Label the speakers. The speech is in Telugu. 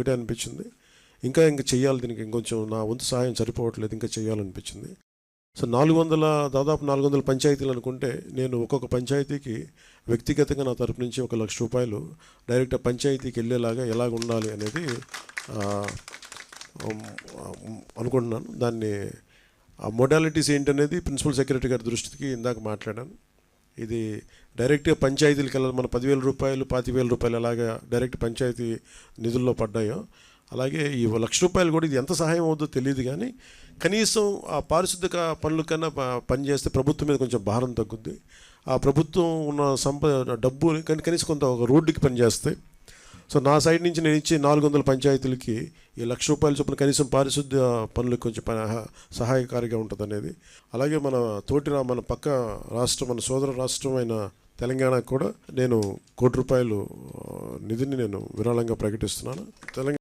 Speaker 1: ఒకటే అనిపించింది. ఇంకా చెయ్యాలి, దీనికి ఇంకొంచెం నా వంతు సహాయం సరిపోవట్లేదు, ఇంకా చేయాలనిపించింది. సో దాదాపు 400 పంచాయతీలు అనుకుంటే, నేను ఒక్కొక్క పంచాయతీకి వ్యక్తిగతంగా నా తరపు నుంచి ₹1,00,000 డైరెక్ట్ పంచాయతీకి వెళ్ళేలాగా ఎలాగ ఉండాలి అనేది అనుకుంటున్నాను. దాన్ని ఆ మోడాలిటీస్ ఏంటనేది ప్రిన్సిపల్ సెక్రటరీ గారి దృష్టికి ఇందాక మాట్లాడాను. ఇది డైరెక్ట్గా పంచాయతీలకు వెళ్ళాలి. మన ₹10,000, ₹25,000 ఎలాగా డైరెక్ట్ పంచాయతీ నిధుల్లో పడ్డాయో, అలాగే ఈ ₹1,00,000 కూడా ఇది ఎంత సహాయం అవుతుందో తెలియదు, కానీ కనీసం ఆ పారిశుద్ధ్య పనుల కన్నా పనిచేస్తే ప్రభుత్వం మీద కొంచెం భారం తగ్గుద్ది. ఆ ప్రభుత్వం ఉన్న డబ్బు కనీసం కొంత ఒక రోడ్డుకి పనిచేస్తాయి. సో నా సైడ్ నుంచి నేను ఇచ్చే 400 పంచాయతీలకి ఈ ₹1,00,000 చొప్పున కనీసం పారిశుద్ధ్య పనులకు కొంచెం సహాయకారిగా ఉంటుంది అనేది. అలాగే మన పక్క రాష్ట్రం, మన సోదర రాష్ట్రమైన తెలంగాణకు కూడా నేను ₹1,00,00,000 నిధిని నేను విరాళంగా ప్రకటిస్తున్నాను. తెలంగాణ